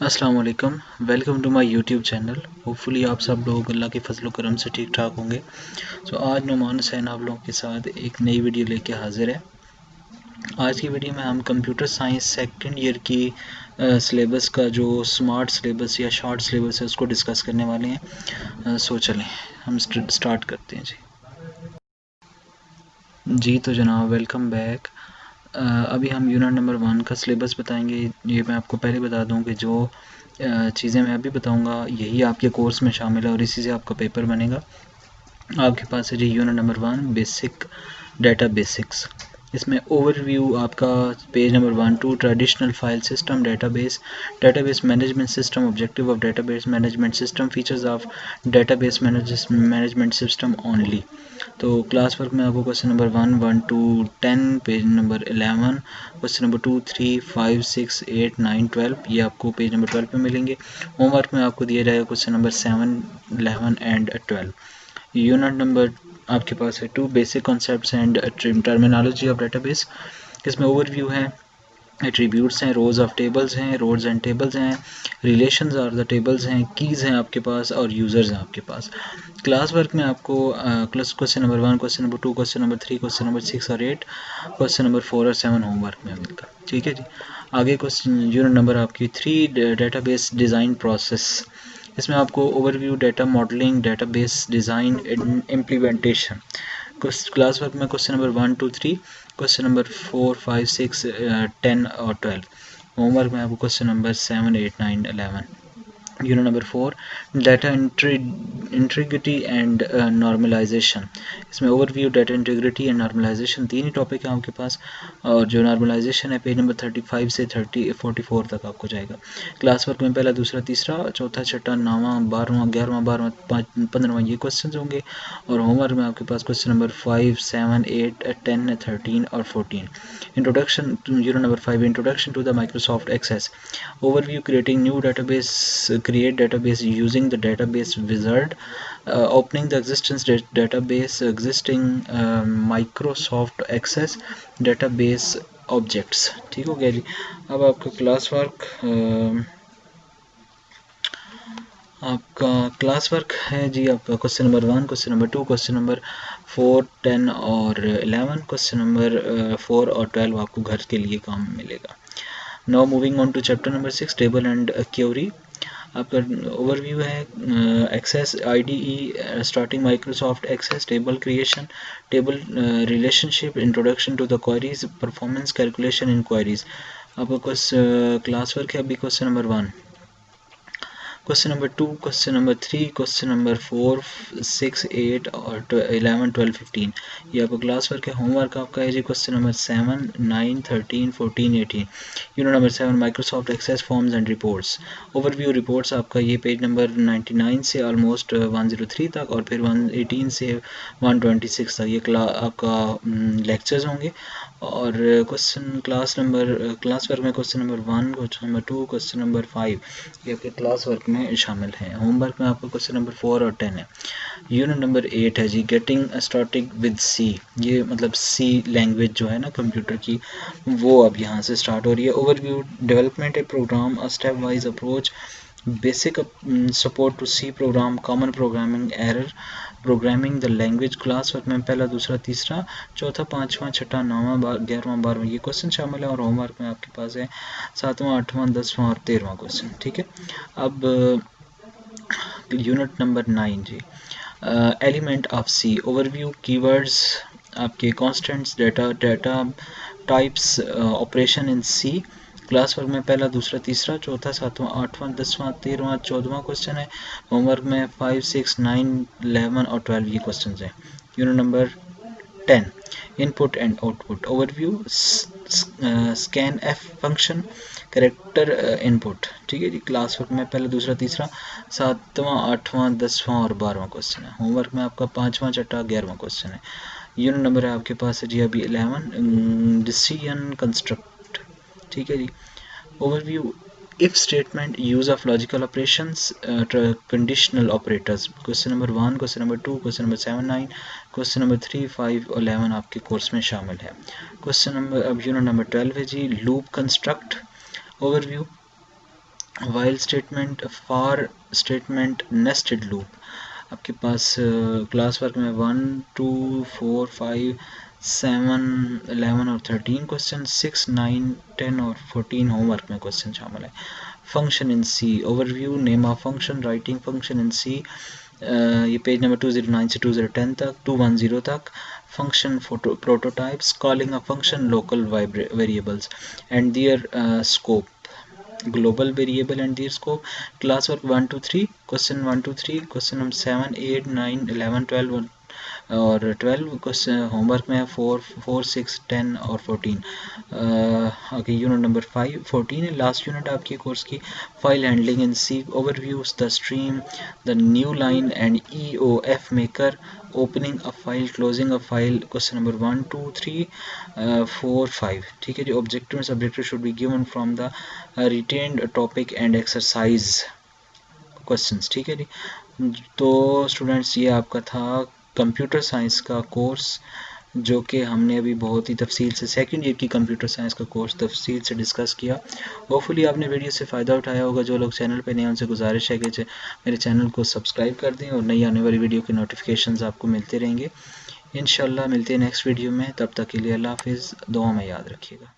अस्सलाम वालेकुम, welcome to my YouTube channel. Hopefully आप सब लोग अल्लाह के फजल करम से ठीक ठाक होंगे। आज नुमान हुसैन आप लोगों के साथ एक नई वीडियो लेके हाजिर है। आज की वीडियो में हम कंप्यूटर साइंस सेकंड ईयर की सिलेबस का जो स्मार्ट सिलेबस या शॉर्ट सिलेबस है उसको डिस्कस करने वाले हैं। सो चलें हम स्टार्ट करते हैं जी। तो जनाब वेलकम बैक। अभी हम यूनिट नंबर 1 का सिलेबस बताएंगे। ये मैं आपको पहले बता दूं कि जो चीज़ें मैं अभी बताऊंगा यही आपके कोर्स में शामिल है और इसी से आपका पेपर बनेगा। आपके पास है जी unit number 1 basic data basics. इसमें ओवरव्यू आपका page number 1 2 traditional file system database management system objective of database management system features of database management system only. तो क्लास वर्क में आपको question number 1 1 2 10 page number 11 question number 2 3 5 6 8 9 12 ये आपको page number 12 पे मिलेंगे। Homework में आपको दिया जाएगा question number 7 11 and 12। Unit number आपके पास है 2 basic concepts and terminology of database. इसमें ओवरव्यू है, एट्रीब्यूट्स हैं, रोज ऑफ टेबल्स हैं, रोज एंड टेबल्स हैं, रिलेशंस आर द टेबल्स हैं, कीज़ हैं आपके पास और यूज़र्स हैं आपके पास। क्लास वर्क में आपको question number 1 question number 2 question number 3 question number 6 और 8 क्वेश्चन नंबर 4 और 7 होमवर्क में मिलता है। ठीक है जी। आगे क्वेश्चन यूनिट नंबर आपकी 3 डेटाबेस डिज़ाइन प्रोसेस। इसमें आपको overview, data modelling, database design, implementation. Class work में क्वेश्चन नंबर 1 2 3 क्वेश्चन नंबर 4 5 6 10 और 12। होमवर्क में आपको question number 7 8 9 11। Unit number 4 data integrity and normalisation. इसमें overview, data integrity and normalisation तीन ही टॉपिक है आपके पास। और जो नॉर्मलाइजेशन है पेज नंबर 35 से 44 तक आपको जाएगा। क्लास वर्क में पहला दूसरा तीसरा चौथा छठा 9वां 12वां 11वां 12वां 15वां ये क्वेश्चन होंगे। और होमवर्क में आपके पास क्वेश्चन नंबर 5 7 8 10 13 और 14। Introduction unit number 5 introduction to the Microsoft Access. Overview, creating new database, create database using the database wizard, opening the database, existing Microsoft Access database objects। ठीक हो गया जी। अब आपका क्लास वर्क है जी। आपका question number 1 question number 2 question number 4 10 और 11 question number 4 और 12 आपको घर के लिए काम मिलेगा। Now moving on to chapter number 6 table and query. आपका ओवरव्यू है Access IDE starting Microsoft Access table creation table relationship introduction to the queries performance calculation in queries. आपका क्लास वर्क है अभी question number 1 question number 2 question number 3 question number 4 6 8 और 11 12 15 ये आपका class work है। Homework आपका है जी question number 7 9 13 14 18। Unit number 7 Microsoft Access forms and reports. Overview reports आपका ये पेज नंबर 99 से ऑलमोस्ट 103 तक और फिर 118 से 126 तक ये आपका लेक्चर्स होंगे। और क्लास वर्क में question number 1 question number 2 question number 5 ये आपके क्लास वर्क में शामिल हैं। होमवर्क में आपका क्वेश्चन नंबर 4 और 10 है। यूनिट नंबर 8 है जी गेटिंग स्टार्टिंग विद सी। ये मतलब सी लैंग्वेज जो है ना कंप्यूटर की वो अब यहाँ से स्टार्ट हो रही है। Overview development a program a step wise approach basic support to C program common programming error programming the language. Class work में पहला दूसरा तीसरा चौथा पाँचवा छठा 9वां 11वां 12वां ये क्वेश्चन शामिल है। और होमवर्क में आपके पास है 7वां 8वां 10वां और 13वां क्वेश्चन। ठीक है। अब यूनिट नंबर 9 जी element of C. Overview keywords आपके constants data types operation in C. Class work में पहला दूसरा तीसरा चौथा 7वां 8वां 10वां 13वां 14वां क्वेश्चन है। होमवर्क में 5 6 9 11 और 12 ये क्वेश्चन हैं। Unit number 10 input and output. Overview scan F function character input. ठीक है जी। क्लास वर्क में पहला दूसरा तीसरा 7वां 8वां 10वां और 12वां क्वेश्चन है। होमवर्क में आपका 5वां छठा 11वां क्वेश्चन है। यूनिट नंबर है आपके पास है जी अभी 11 डिसीजन कंस्ट्रक्ट। ठीक है जी। Overview if statement use of logical operations conditional operators. Question number 1 question number 2 question number 7 9 question number 3 5 और 11 आपके कोर्स में शामिल है। क्वेश्चन नंबर अब यूनिट नंबर 12 है जी loop construct. Overview while statement, for statement, nested loop. आपके पास क्लास वर्क में 1, 2, 4, 5, 7, 11 और 13 क्वेश्चन, 6, 9, 10 और 14 होमवर्क में क्वेश्चन शामिल है। Function in C, overview, name of function, writing function in C, ये पेज नंबर 209 से 210 तक, 210 तक। Function prototypes, calling a function, local variables and their scope, global variable and their scope, classwork 1 to 3, question 1 to 3, question number 7, 8, 9, 11, 12 और 12 question homework में है 4, 4, 6, 10 और 14। आगे unit number 5, 14 है लास्ट यूनिट आपकी कोर्स की। File handling in C, overviews, the stream, the new line and EOF marker, opening a file, closing a file, question number 1, 2, 3, 4, 5। ठीक है जी। Objective and subjective should be given from the retained topic and exercise questions. ठीक है जी। तो students ये आपका था computer science का कोर्स, जो कि हमने अभी बहुत ही तफसील से सेकंड ईयर की कंप्यूटर साइंस का कोर्स तफसील से डिस्कस किया। होपफुली आपने वीडियो से फ़ायदा उठाया होगा। जो लोग चैनल पे नए हैं उनसे गुजारिश है कि मेरे चैनल को सब्सक्राइब कर दें और नई आने वाली वीडियो के नोटिफिकेशंस आपको मिलते रहेंगे। इंशाल्लाह मिलते हैं नेक्स्ट वीडियो में, तब तक के लिए अल्लाह हाफिज़, दुआ में याद रखिएगा।